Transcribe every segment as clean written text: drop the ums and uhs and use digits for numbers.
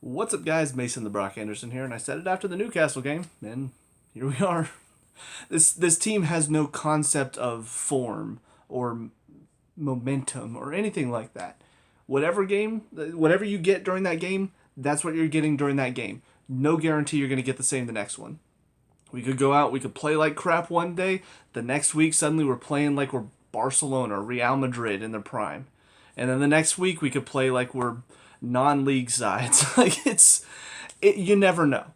What's up, guys? Mason the Brock Henderson here, and I said it after the Newcastle game, and here we are. This team has no concept of form or momentum or anything like that. Whatever you get during that game, that's what you're getting during that game. No guarantee you're going to get the same the next one. We could go out, we could play like crap one day, the next week suddenly we're playing like we're Barcelona or Real Madrid in their prime. And then the next week we could play like we're non-league sides. You never know.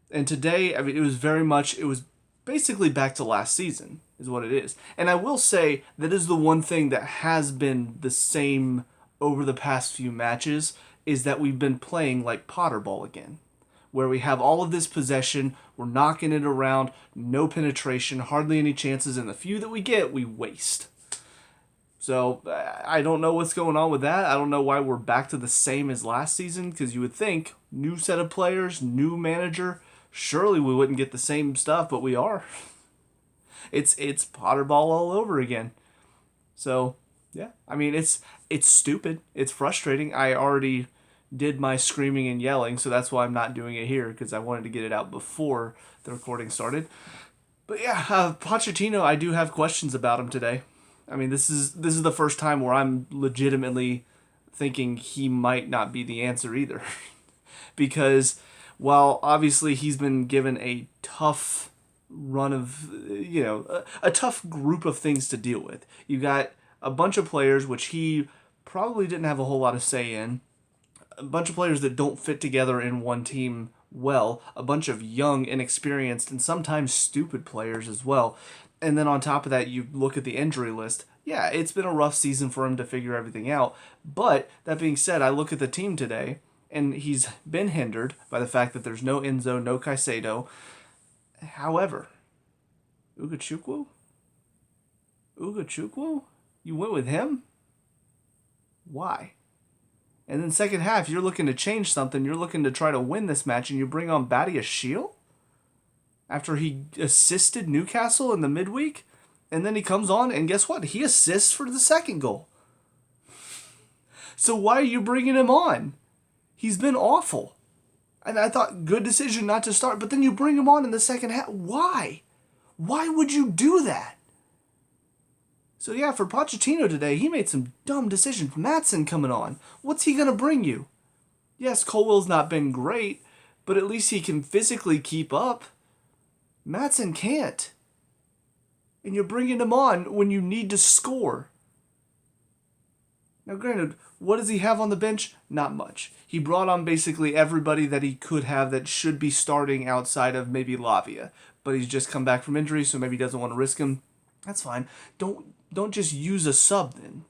And today, I mean, it was basically back to last season, is what it is. And I will say that is the one thing that has been the same over the past few matches, is that we've been playing like Potter ball again, where we have all of this possession, we're knocking it around, no penetration, hardly any chances, and the few that we get, we waste. So I don't know what's going on with that. I don't know why we're back to the same as last season, because you would think new set of players, new manager, surely we wouldn't get the same stuff, but we are. It's Potter ball all over again. So yeah, I mean it's stupid. It's frustrating. I already did my screaming and yelling, so that's why I'm not doing it here, because I wanted to get it out before the recording started. But yeah, Pochettino, I do have questions about him today. I mean, this is the first time where I'm legitimately thinking he might not be the answer either. Because while obviously he's been given a tough run of, a tough group of things to deal with. You got a bunch of players which he probably didn't have a whole lot of say in, a bunch of players that don't fit together in one team well, a bunch of young, inexperienced, and sometimes stupid players as well. And then on top of that, you look at the injury list. Yeah, it's been a rough season for him to figure everything out. But that being said, I look at the team today, and he's been hindered by the fact that there's no Enzo, no Caicedo. However, Ugachukwu? You went with him? Why? And then second half, you're looking to change something. You're looking to try to win this match, and you bring on Badiashile after he assisted Newcastle in the midweek, and then he comes on, and guess what? He assists for the second goal. So why are you bringing him on? He's been awful. And I thought, good decision not to start, but then you bring him on in the second half. Why? Why would you do that? So yeah, for Pochettino today, he made some dumb decisions. Maatsen coming on. What's he going to bring you? Yes, Colwell's not been great, but at least he can physically keep up. Maatsen can't. And you're bringing him on when you need to score. Now granted, what does he have on the bench? Not much. He brought on basically everybody that he could have that should be starting outside of maybe Lavia. But he's just come back from injury, so maybe he doesn't want to risk him. That's fine. Don't just use a sub then.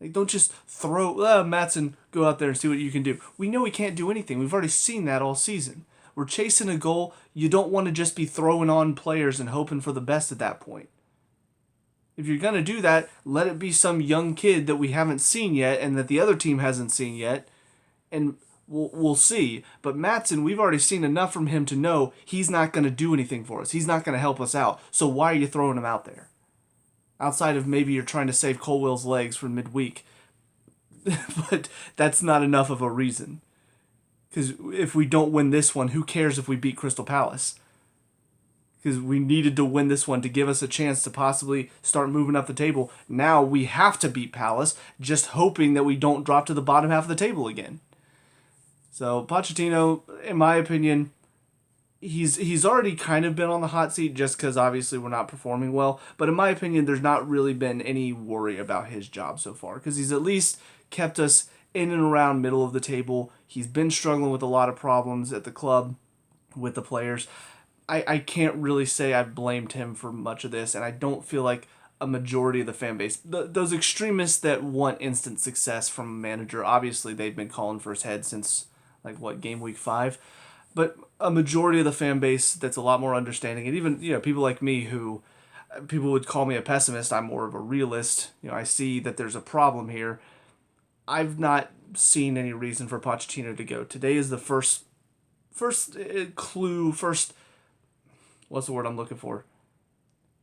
Like, don't just throw, Maatsen, go out there and see what you can do. We know he can't do anything. We've already seen that all season. We're chasing a goal. You don't want to just be throwing on players and hoping for the best at that point. If you're going to do that, let it be some young kid that we haven't seen yet and that the other team hasn't seen yet, and we'll see. But Maatsen, we've already seen enough from him to know he's not going to do anything for us. He's not going to help us out. So why are you throwing him out there? Outside of maybe you're trying to save Colwell's legs for midweek. But that's not enough of a reason. Because if we don't win this one, who cares if we beat Crystal Palace? Because we needed to win this one to give us a chance to possibly start moving up the table. Now we have to beat Palace, just hoping that we don't drop to the bottom half of the table again. So Pochettino, in my opinion, he's already kind of been on the hot seat just because obviously we're not performing well. But in my opinion, there's not really been any worry about his job so far, because he's at least kept us in and around middle of the table. He's been struggling with a lot of problems at the club with the players. I can't really say I've blamed him for much of this, and I don't feel like a majority of the fan base, those extremists that want instant success from a manager, obviously they've been calling for his head since, game week 5. But a majority of the fan base that's a lot more understanding, and even, people like me who, people would call me a pessimist, I'm more of a realist. I see that there's a problem here. I've not seen any reason for Pochettino to go. Today is the first clue, what's the word I'm looking for?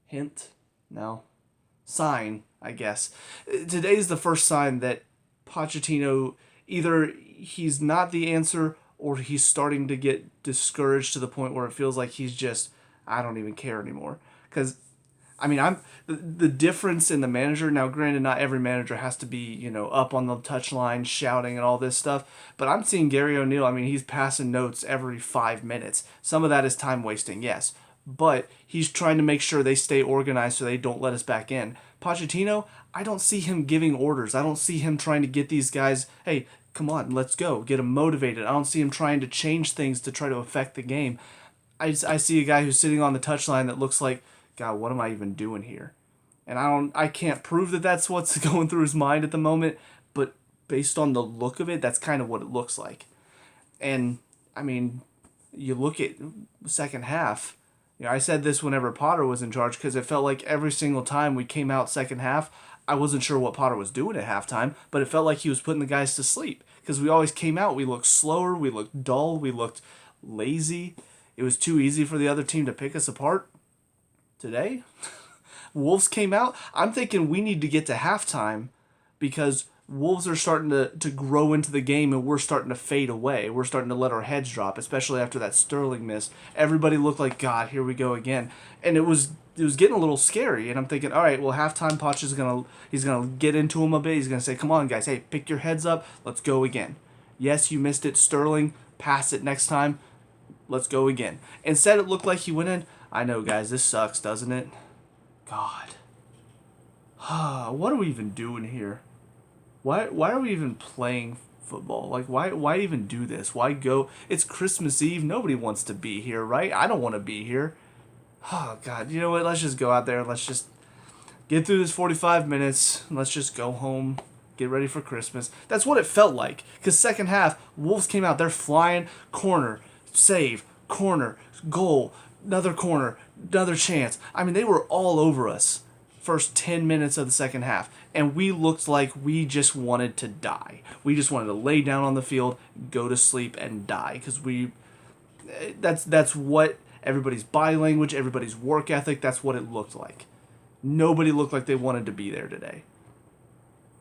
Hint? No. Sign, I guess. Today's the first sign that Pochettino either he's not the answer or he's starting to get discouraged to the point where it feels like he's just, I don't even care anymore. Because, I mean, I'm the difference in the manager. Now, granted, not every manager has to be, up on the touchline shouting and all this stuff. But I'm seeing Gary O'Neill. I mean, he's passing notes every 5 minutes. Some of that is time wasting, yes. But he's trying to make sure they stay organized so they don't let us back in. Pochettino, I don't see him giving orders. I don't see him trying to get these guys, hey, come on, let's go, get them motivated. I don't see him trying to change things to try to affect the game. I see a guy who's sitting on the touchline that looks like, God, what am I even doing here? And I can't prove that that's what's going through his mind at the moment, but based on the look of it, that's kind of what it looks like. And, I mean, you look at the second half. I said this whenever Potter was in charge because it felt like every single time we came out second half, I wasn't sure what Potter was doing at halftime, but it felt like he was putting the guys to sleep because we always came out. We looked slower, we looked dull, we looked lazy. It was too easy for the other team to pick us apart. Today, Wolves came out. I'm thinking we need to get to halftime because Wolves are starting to grow into the game and we're starting to fade away. We're starting to let our heads drop, especially after that Sterling miss. Everybody looked like, God, here we go again. And it was getting a little scary. And I'm thinking, all right, well, halftime Poch he's gonna get into him a bit. He's gonna say, come on, guys, hey, pick your heads up. Let's go again. Yes, you missed it, Sterling. Pass it next time. Let's go again. Instead, it looked like he went in. I know, guys, this sucks, doesn't it? God. What are we even doing here? Why are we even playing football? Like, why even do this? Why go? It's Christmas Eve. Nobody wants to be here, right? I don't want to be here. Oh, God. You know what? Let's just go out there and let's just get through this 45 minutes. And let's just go home. Get ready for Christmas. That's what it felt like. Because second half, Wolves came out. They're flying. Corner. Save. Corner. Goal. Another corner. Another chance. I mean, they were all over us first 10 minutes of the second half. And we looked like we just wanted to die. We just wanted to lay down on the field, go to sleep, and die. Because that's what everybody's body language, everybody's work ethic, that's what it looked like. Nobody looked like they wanted to be there today.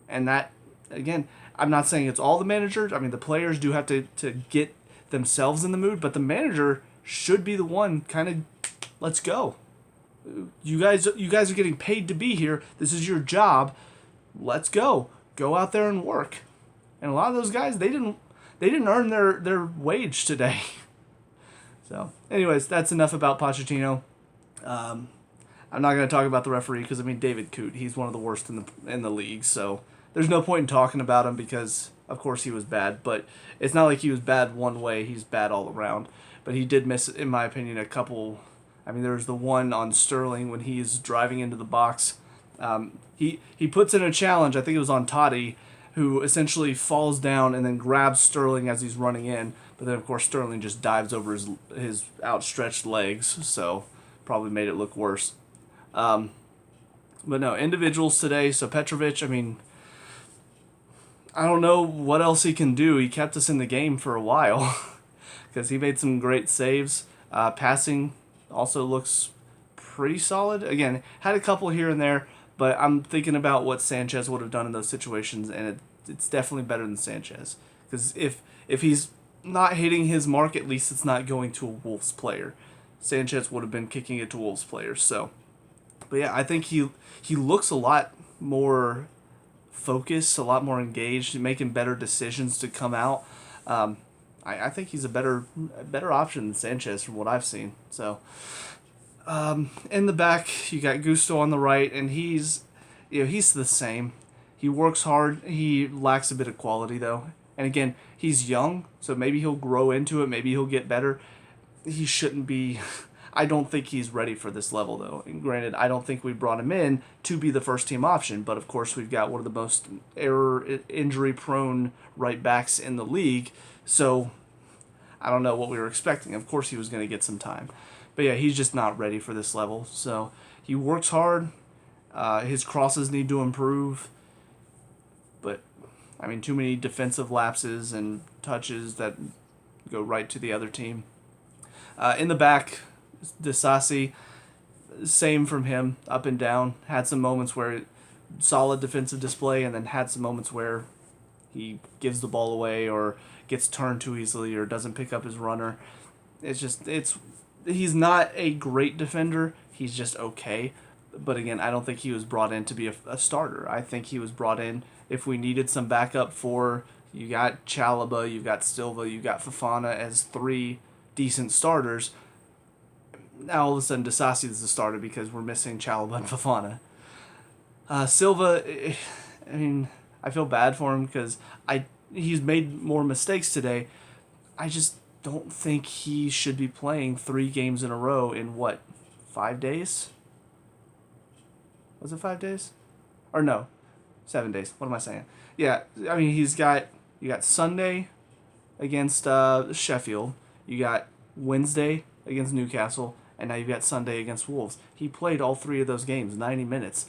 And that, again, I'm not saying it's all the managers. I mean, the players do have to get themselves in the mood, but the manager should be the one kind of, let's go. You guys are getting paid to be here. This is your job. Let's go. Go out there and work. And a lot of those guys, they didn't earn their wage today. So, anyways, that's enough about Pochettino. I'm not going to talk about the referee because, I mean, David Coote, he's one of the worst in the league. So, there's no point in talking about him because, of course, he was bad. But it's not like he was bad one way. He's bad all around. But he did miss, in my opinion, a couple. I mean, there was the one on Sterling when he's driving into the box. He puts in a challenge, I think it was on Toddy, who essentially falls down and then grabs Sterling as he's running in. But then, of course, Sterling just dives over his outstretched legs, so probably made it look worse. But no, individuals today. So Petrovic, I mean, I don't know what else he can do. He kept us in the game for a while because he made some great saves. Passing also looks pretty solid. Again, had a couple here and there, but I'm thinking about what Sanchez would have done in those situations, and it's definitely better than Sanchez. Because if he's not hitting his mark, at least it's not going to a Wolves player. Sanchez would have been kicking it to Wolves players. So, but yeah, I think he looks a lot more focused, a lot more engaged, making better decisions to come out. I think he's a better option than Sanchez from what I've seen. So, in the back, you got Gusto on the right, and he's the same. He works hard. He lacks a bit of quality, though. And again, he's young, so maybe he'll grow into it. Maybe he'll get better. He shouldn't be. I don't think he's ready for this level, though. And granted, I don't think we brought him in to be the first-team option. But, of course, we've got one of the most injury-prone right backs in the league. So, I don't know what we were expecting. Of course he was going to get some time. But, yeah, he's just not ready for this level. So, he works hard. His crosses need to improve. But, I mean, too many defensive lapses and touches that go right to the other team. In the back, Disasi, same from him, up and down. Had some moments where solid defensive display, and then had some moments where he gives the ball away or gets turned too easily or doesn't pick up his runner. He's not a great defender. He's just okay. But again, I don't think he was brought in to be a starter. I think he was brought in if we needed some backup for, you got Chalaba, you've got Silva, you've got Fofana as three decent starters. Now all of a sudden Disasi is the starter because we're missing Chalaba and Fofana. Silva, I mean, I feel bad for him because he's made more mistakes today. I just don't think he should be playing 3 games in a row in 5 days? Was it 5 days? Or no, 7 days. What am I saying? Yeah, I mean, you got Sunday against Sheffield, you got Wednesday against Newcastle, and now you've got Sunday against Wolves. He played all 3 of those games, 90 minutes.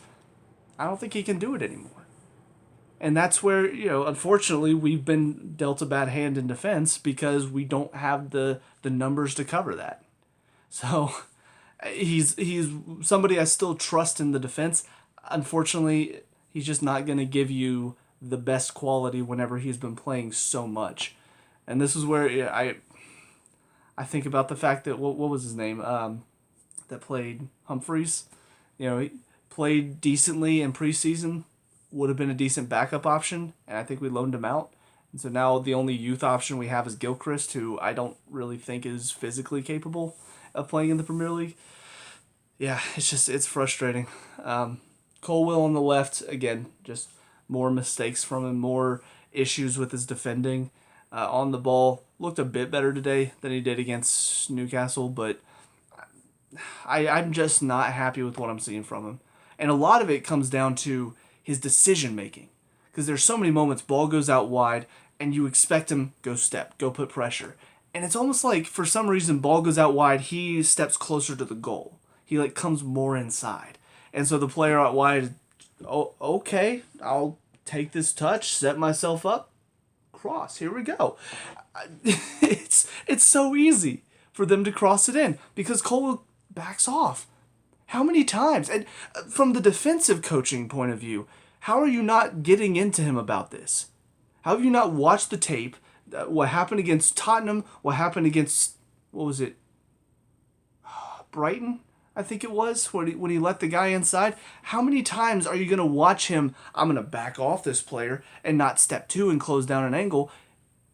I don't think he can do it anymore. And that's where, unfortunately, we've been dealt a bad hand in defense because we don't have the numbers to cover that. So he's somebody I still trust in the defense. Unfortunately, he's just not going to give you the best quality whenever he's been playing so much. And this is where I think about the fact that, what was his name, that played Humphreys? He played decently in preseason, would have been a decent backup option, and I think we loaned him out. And so now the only youth option we have is Gilchrist, who I don't really think is physically capable of playing in the Premier League. Yeah, it's frustrating. Colwill on the left, again, just more mistakes from him, more issues with his defending. On the ball, looked a bit better today than he did against Newcastle, but I'm just not happy with what I'm seeing from him. And a lot of it comes down to his decision making. Because there's so many moments, ball goes out wide, and you expect him, go step, go put pressure. And it's almost like, for some reason, ball goes out wide, he steps closer to the goal. He comes more inside. And so the player out wide, okay, I'll take this touch, set myself up, cross, here we go. It's so easy for them to cross it in because Cole backs off. How many times? And from the defensive coaching point of view, how are you not getting into him about this? How have you not watched the tape? What happened against Tottenham? What happened against, what was it? Brighton, I think it was, when he let the guy inside. How many times are you going to watch him, I'm going to back off this player and not step 2 and close down an angle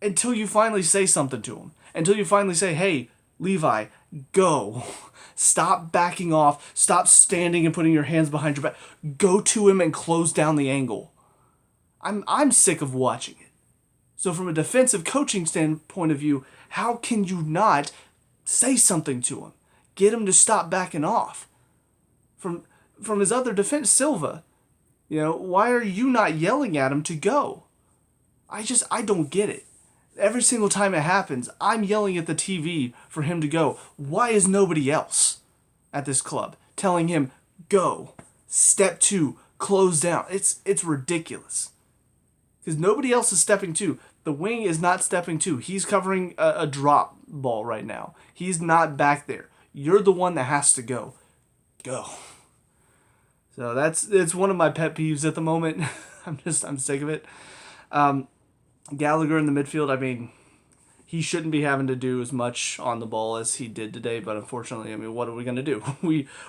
until you finally say something to him? Until you finally say, hey, Levi, go. Stop backing off. Stop standing and putting your hands behind your back. Go to him and close down the angle. I'm sick of watching it. So from a defensive coaching standpoint of view, how can you not say something to him? Get him to stop backing off. From his other defense, Silva, why are you not yelling at him to go? I don't get it. Every single time it happens, I'm yelling at the TV for him to go. Why is nobody else at this club telling him, go, step 2, close down? It's ridiculous. Because nobody else is stepping 2. The wing is not stepping 2. He's covering a drop ball right now. He's not back there. You're the one that has to go. Go. So it's one of my pet peeves at the moment. I'm sick of it. Gallagher in the midfield, I mean, he shouldn't be having to do as much on the ball as he did today, but unfortunately, I mean, what are we going to do?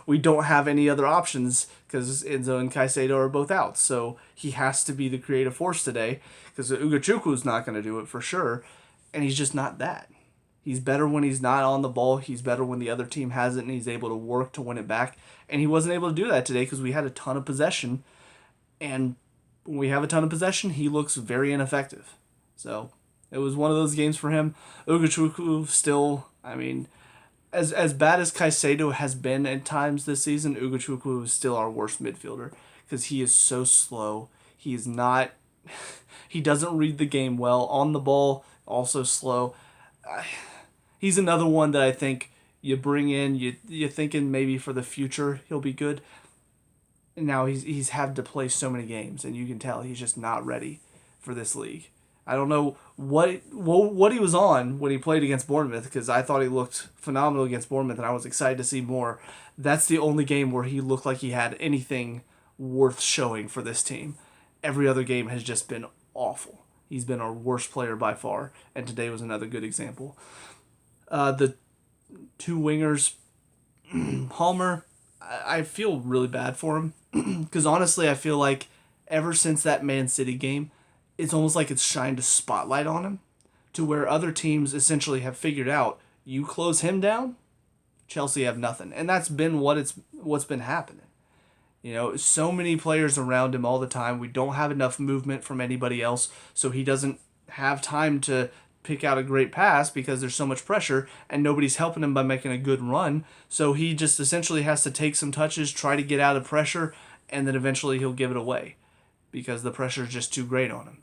We don't have any other options because Enzo and Caicedo are both out, so he has to be the creative force today because Ugochukwu is not going to do it for sure, and he's just not that. He's better when he's not on the ball. He's better when the other team has it and he's able to work to win it back, and he wasn't able to do that today because we had a ton of possession, and when we have a ton of possession, he looks very ineffective. So it was one of those games for him. Ugochukwu still, I mean, as bad as Caicedo has been at times this season, Ugochukwu is still our worst midfielder because he is so slow. He doesn't read the game well. On the ball, also slow. He's another one that I think you bring in, you're thinking maybe for the future he'll be good. And now he's had to play so many games, and you can tell he's just not ready for this league. I don't know what he was on when he played against Bournemouth because I thought he looked phenomenal against Bournemouth and I was excited to see more. That's the only game where he looked like he had anything worth showing for this team. Every other game has just been awful. He's been our worst player by far, and today was another good example. The two wingers, Palmer, I feel really bad for him because honestly, I feel like ever since that Man City game, it's almost like it's shined a spotlight on him to where other teams essentially have figured out you close him down, Chelsea have nothing, and that's been what's been happening. So many players around him all the time. We don't have enough movement from anybody else, so he doesn't have time to pick out a great pass because there's so much pressure and nobody's helping him by making a good run. So he just essentially has to take some touches, try to get out of pressure, and then eventually he'll give it away because the pressure is just too great on him.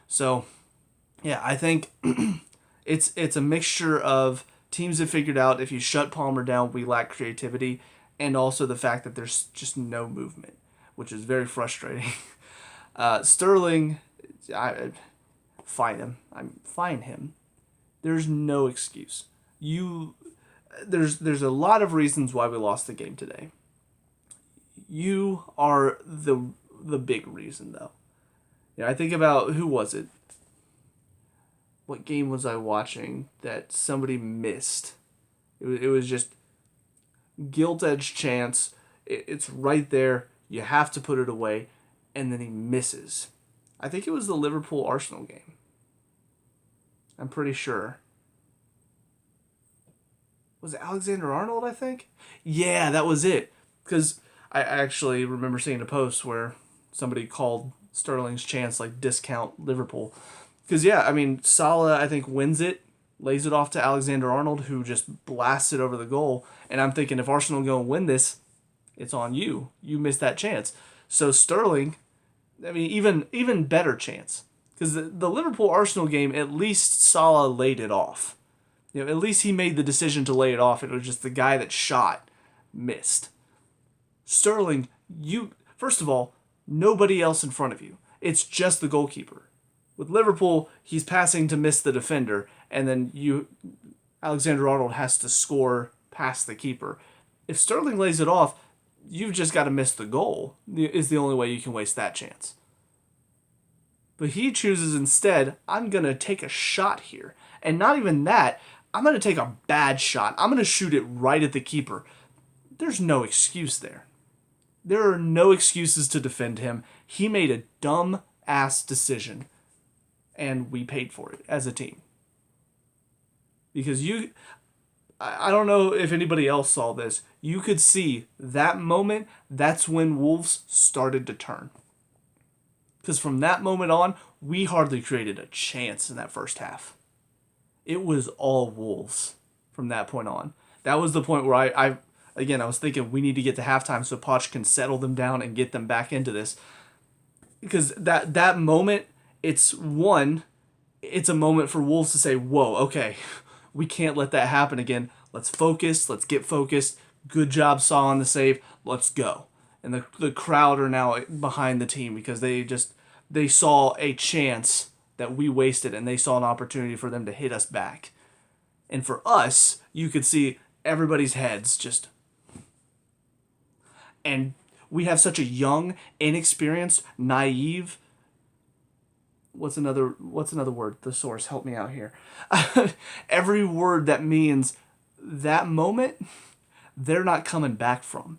So, yeah, I think it's a mixture of teams have figured out if you shut Palmer down, we lack creativity, and also the fact that there's just no movement, which is very frustrating. Sterling, fine him. There's no excuse. There's a lot of reasons why we lost the game today. You are the big reason, though. I think about who was it? What game was I watching that somebody missed? It was just gilt-edged chance. It's right there. You have to put it away, and then he misses. I think it was the Liverpool-Arsenal game. I'm pretty sure. Was it Alexander-Arnold, I think? Yeah, that was it. Because I actually remember seeing a post where somebody called Sterling's chance like discount Liverpool. Because, yeah, I mean, Salah, I think, wins it, lays it off to Alexander-Arnold, who just blasts it over the goal. And I'm thinking, if Arsenal go and win this, it's on you. You missed that chance. So Sterling, I mean, even better chance. Because the Liverpool-Arsenal game, at least Salah laid it off. At least he made the decision to lay it off. It was just the guy that shot missed. Sterling, first of all, nobody else in front of you. It's just the goalkeeper. With Liverpool, he's passing to miss the defender, and then Alexander-Arnold has to score past the keeper. If Sterling lays it off, you've just got to miss the goal, is the only way you can waste that chance. But he chooses instead, I'm going to take a shot here. And not even that, I'm going to take a bad shot. I'm going to shoot it right at the keeper. There's no excuse there. There are no excuses to defend him. He made a dumb-ass decision, and we paid for it as a team. Because I don't know if anybody else saw this. You could see that moment, that's when Wolves started to turn. Because from that moment on, we hardly created a chance in that first half. It was all Wolves from that point on. That was the point where I was thinking we need to get to halftime so Poch can settle them down and get them back into this. Because that moment, it's a moment for Wolves to say, whoa, okay, we can't let that happen again. Let's focus. Let's get focused. Good job, Saw on the save. Let's go. And the crowd are now behind the team because they saw a chance that we wasted, and they saw an opportunity for them to hit us back. And for us, you could see everybody's heads just... And we have such a young, inexperienced, naive... What's another word? The source, help me out here. Every word that means that moment, they're not coming back from.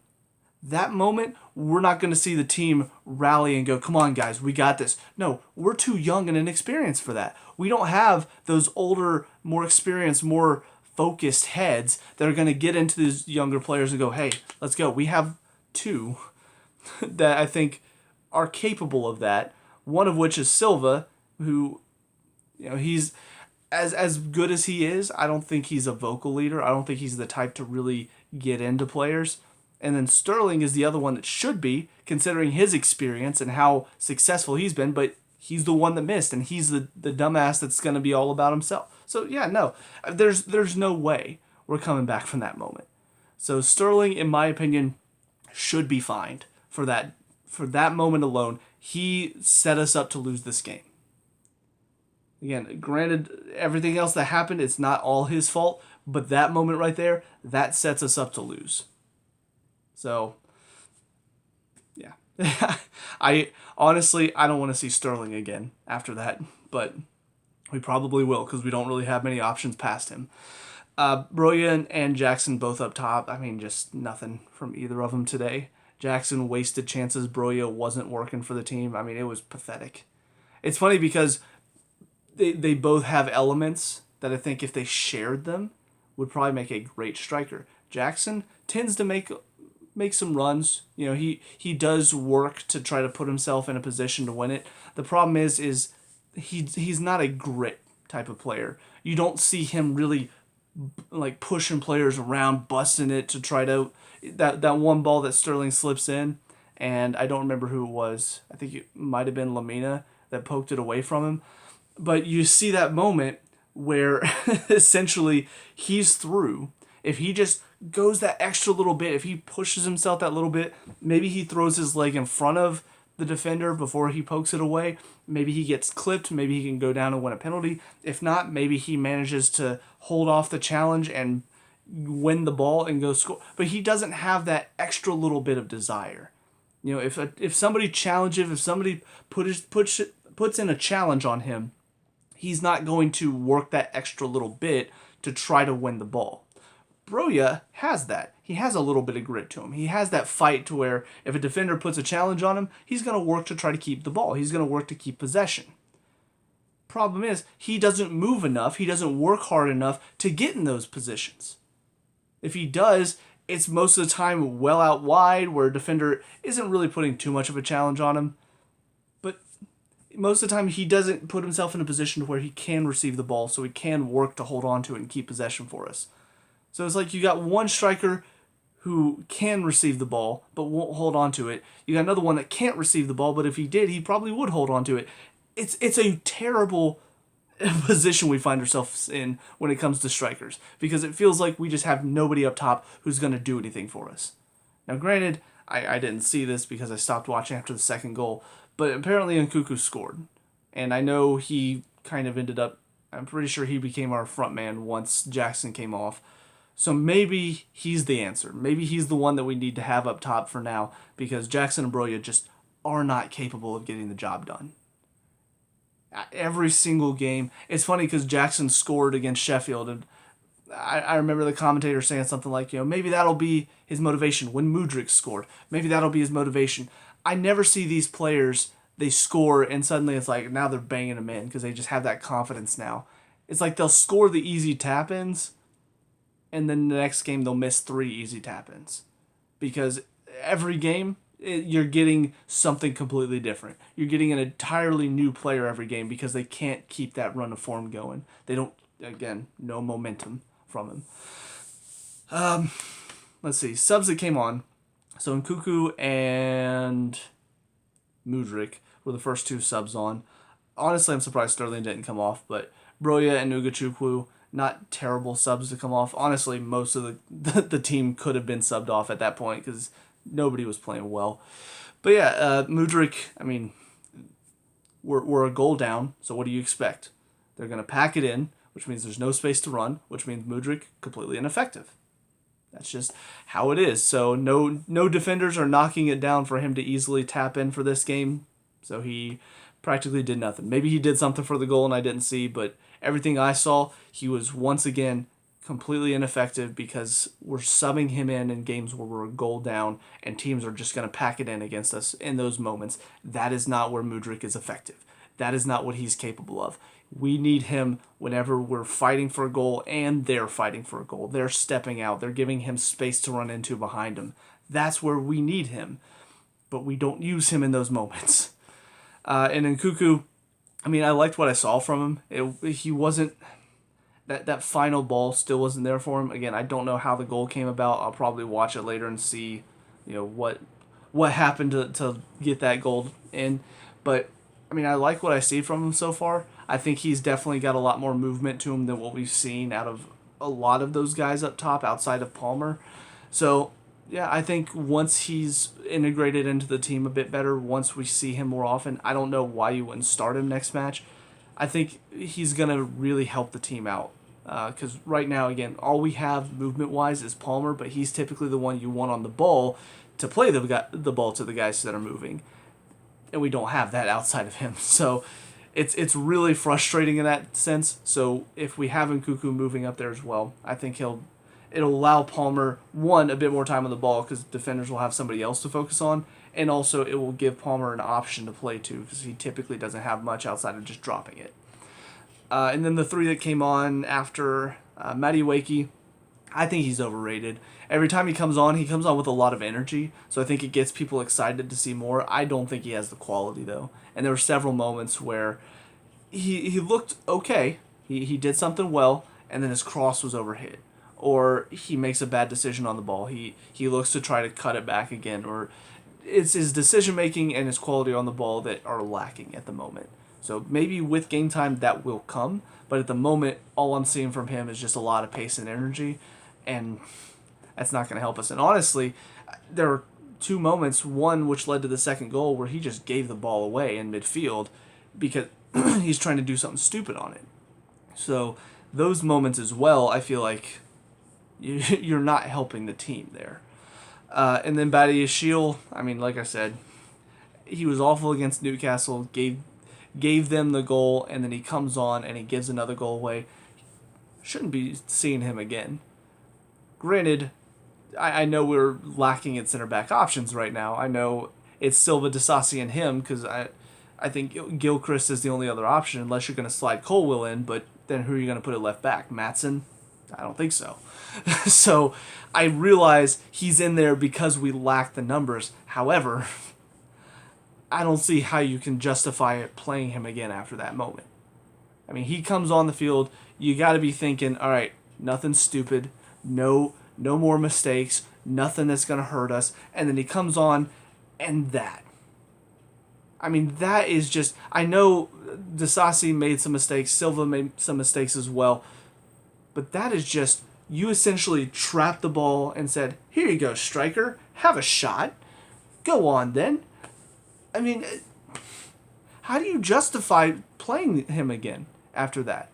That moment, we're not going to see the team rally and go, come on, guys, we got this. No, we're too young and inexperienced for that. We don't have those older, more experienced, more focused heads that are going to get into these younger players and go, hey, let's go. We have two that I think are capable of that. One of which is Silva, who, he's as good as he is. I don't think he's a vocal leader. I don't think he's the type to really get into players. And then Sterling is the other one that should be, considering his experience and how successful he's been, but he's the one that missed, and he's the dumbass that's going to be all about himself. So, yeah, no, there's no way we're coming back from that moment. So Sterling, in my opinion, should be fined for that moment alone. He set us up to lose this game. Again, granted, everything else that happened, it's not all his fault, but that moment right there, that sets us up to lose. So, yeah. I don't want to see Sterling again after that but we probably will because we don't really have many options past him. Broya and Jackson both up top. I mean, just nothing from either of them today. Jackson wasted chances. Broya wasn't working for the team. I mean, it was pathetic. It's funny because they both have elements that I think if they shared them would probably make a great striker. Jackson tends to make some runs. You know, he does work to try to put himself in a position to win it. The problem is he's not a grit type of player. You don't see him really like pushing players around, busting it to try to that one ball that Sterling slips in, and I don't remember who it was. I think it might have been Lamina that poked it away from him. But you see that moment where essentially he's through. If he just goes that extra little bit, if he pushes himself that little bit, maybe he throws his leg in front of the defender before he pokes it away. Maybe he gets clipped. Maybe he can go down and win a penalty. If not, maybe he manages to hold off the challenge and win the ball and go score. But he doesn't have that extra little bit of desire. You know, if somebody challenges, if somebody puts in a challenge on him, he's not going to work that extra little bit to try to win the ball. Broya has that. He has a little bit of grit to him. He has that fight to where if a defender puts a challenge on him, he's going to work to try to keep the ball. He's going to work to keep possession. Problem is, he doesn't move enough. He doesn't work hard enough to get in those positions. If he does, it's most of the time well out wide where a defender isn't really putting too much of a challenge on him. But most of the time, he doesn't put himself in a position where he can receive the ball, so he can work to hold on to it and keep possession for us. So it's like you got one striker who can receive the ball but won't hold on to it. You got another one that can't receive the ball, but if he did, he probably would hold on to it. It's a terrible position we find ourselves in when it comes to strikers because it feels like we just have nobody up top who's going to do anything for us. Now, granted, I didn't see this because I stopped watching after the second goal, but apparently Nkunku scored. And I know he kind of ended up, I'm pretty sure he became our front man once Jackson came off. So maybe he's the answer. Maybe he's the one that we need to have up top for now because Jackson and Broya just are not capable of getting the job done. Every single game. It's funny because Jackson scored against Sheffield and I remember the commentator saying something like, you know, maybe that'll be his motivation when Mudryk scored. Maybe that'll be his motivation. I never see these players, they score and suddenly it's like now they're banging them in because they just have that confidence now. It's like they'll score the easy tap-ins and then the next game they'll miss 3 easy tap-ins. Because every game, you're getting something completely different. You're getting an entirely new player every game because they can't keep that run of form going. They don't, again, no momentum from him. Let's see, subs that came on. So Nkunku and Mudryk were the first 2 subs on. Honestly, I'm surprised Sterling didn't come off, but Broya and Ugachukwu, not terrible subs to come off. Honestly, most of the team could have been subbed off at that point because nobody was playing well. But yeah, Mudryk, I mean, we're a goal down, so what do you expect? They're going to pack it in, which means there's no space to run, which means Mudryk completely ineffective. That's just how it is. So no defenders are knocking it down for him to easily tap in for this game. So he practically did nothing. Maybe he did something for the goal and I didn't see, but everything I saw, he was once again completely ineffective because we're subbing him in games where we're a goal down and teams are just going to pack it in against us in those moments. That is not where Mudryk is effective. That is not what he's capable of. We need him whenever we're fighting for a goal and they're fighting for a goal. They're stepping out. They're giving him space to run into behind him. That's where we need him. But we don't use him in those moments. And Nkunku, I mean, I liked what I saw from him. He wasn't... That final ball still wasn't there for him. Again, I don't know how the goal came about. I'll probably watch it later and see, you know, what happened to get that goal in. But, I mean, I like what I see from him so far. I think he's definitely got a lot more movement to him than what we've seen out of a lot of those guys up top outside of Palmer. So, yeah, I think once he's integrated into the team a bit better, once we see him more often, I don't know why you wouldn't start him next match. I think he's going to really help the team out. Because right now, again, all we have movement-wise is Palmer, but he's typically the one you want on the ball to play the ball to the guys that are moving. And we don't have that outside of him. So it's really frustrating in that sense. So if we have Nkuku moving up there as well, I think it'll allow Palmer, one, a bit more time on the ball because defenders will have somebody else to focus on, and also it will give Palmer an option to play to because he typically doesn't have much outside of just dropping it. And then the three that came on after Matty Wakey, I think he's overrated. Every time he comes on with a lot of energy, so I think it gets people excited to see more. I don't think he has the quality, though. And there were several moments where he looked okay, he did something well, and then his cross was overhit. Or he makes a bad decision on the ball. He looks to try to cut it back again, or it's his decision-making and his quality on the ball that are lacking at the moment. So maybe with game time that will come, but at the moment, all I'm seeing from him is just a lot of pace and energy, and that's not going to help us. And honestly, there were two moments, one which led to the second goal, where he just gave the ball away in midfield because he's trying to do something stupid on it. So those moments as well, I feel like you're not helping the team there. And then Badiashile, I mean, like I said, he was awful against Newcastle, gave them the goal, and then he comes on and he gives another goal away. Shouldn't be seeing him again. Granted, I know we're lacking in center back options right now. I know it's Silva, Disasi, and him because I think Gilchrist is the only other option unless you're going to slide Colwill in, but then who are you going to put at left back? Maatson? I don't think so. So I realize he's in there because we lack the numbers. However, I don't see how you can justify playing him again after that moment. I mean, he comes on the field, you got to be thinking, all right, nothing stupid, no more mistakes, nothing that's going to hurt us, and then he comes on and that. I mean, that is just, I know Disasi made some mistakes, Silva made some mistakes as well, but that is just, you essentially trapped the ball and said, here you go, striker, have a shot, go on then. I mean, how do you justify playing him again after that?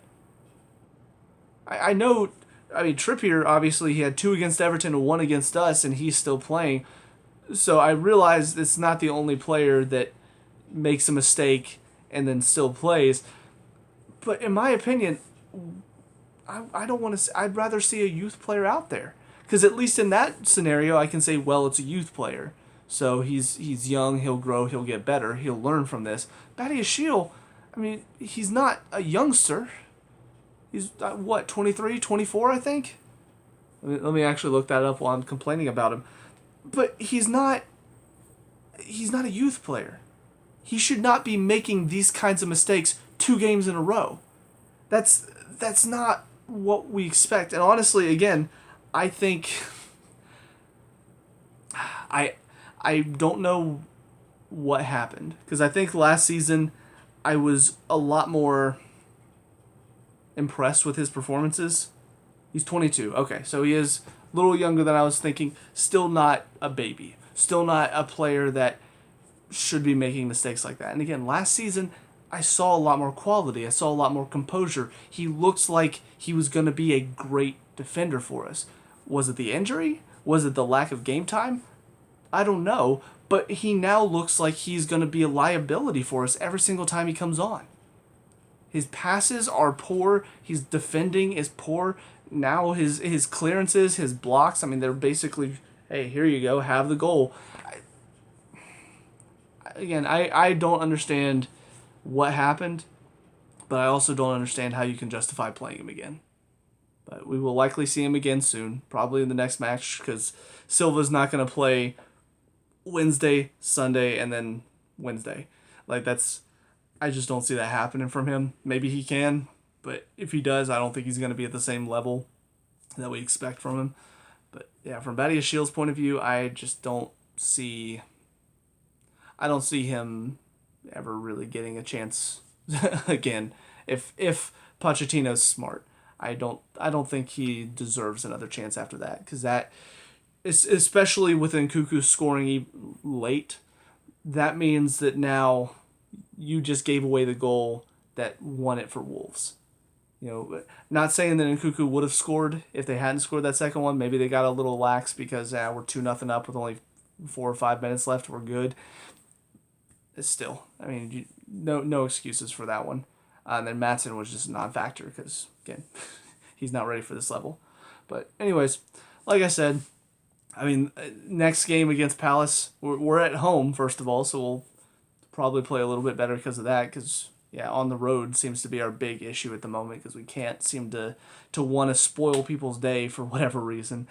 I know, I mean, Trippier, obviously, he had 2 against Everton and 1 against us, and he's still playing. So I realize it's not the only player that makes a mistake and then still plays. But in my opinion, I don't want to. I'd rather see a youth player out there, because at least in that scenario, I can say, well, it's a youth player, so he's young, he'll grow, he'll get better, he'll learn from this. Badiashile, I mean, he's not a youngster. He's what, 23, 24, I think. Let me actually look that up while I'm complaining about him. But he's not a youth player. He should not be making these kinds of mistakes 2 games in a row. That's not what we expect. And honestly, again, I think I don't know what happened, because I think last season I was a lot more impressed with his performances. He's 22. Okay, so he is a little younger than I was thinking. Still not a baby. Still not a player that should be making mistakes like that. And again, last season, I saw a lot more quality. I saw a lot more composure. He looks like he was going to be a great defender for us. Was it the injury? Was it the lack of game time? I don't know. But he now looks like he's going to be a liability for us every single time he comes on. His passes are poor. His defending is poor. Now his clearances, his blocks, I mean, they're basically, hey, here you go, have the goal. I don't understand what happened, but I also don't understand how you can justify playing him again. But we will likely see him again soon, probably in the next match, because Silva's not going to play Wednesday, Sunday, and then Wednesday. I just don't see that happening from him. Maybe he can, but if he does, I don't think he's going to be at the same level that we expect from him. But yeah, from Badiashile's point of view, I just don't see him ever really getting a chance again. If Pochettino's smart, I don't think he deserves another chance after that, because that is, especially with Nkuku scoring late, that means that now you just gave away the goal that won it for Wolves. You know, not saying that Nkuku would have scored if they hadn't scored that second one. Maybe they got a little lax because we're 2-0 up with only 4 or 5 minutes left. We're good. It's still, I mean, no excuses for that one. And then Maatsen was just a non-factor because, again, he's not ready for this level. But anyways, like I said, I mean, next game against Palace, we're at home, first of all, so we'll probably play a little bit better because of that, because, yeah, on the road seems to be our big issue at the moment because we can't seem to want to spoil people's day for whatever reason.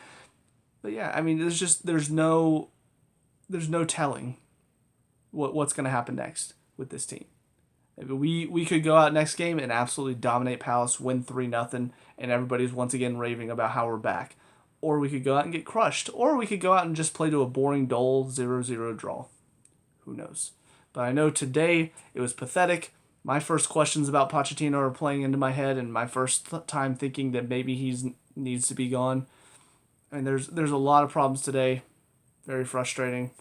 But, yeah, I mean, there's no telling what's going to happen next with this team. We could go out next game and absolutely dominate Palace, win 3-0, and everybody's once again raving about how we're back. Or we could go out and get crushed. Or we could go out and just play to a boring, dull 0-0 draw. Who knows? But I know today it was pathetic. My first questions about Pochettino are playing into my head, and my first time thinking that maybe he needs to be gone. I mean, there's a lot of problems today. Very frustrating.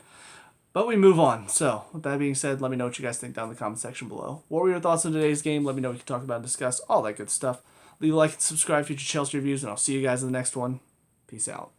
But we move on. So, with that being said, let me know what you guys think down in the comment section below. What were your thoughts on today's game? Let me know what you can talk about and discuss. All that good stuff. Leave a like and subscribe for future Chelsea reviews, and I'll see you guys in the next one. Peace out.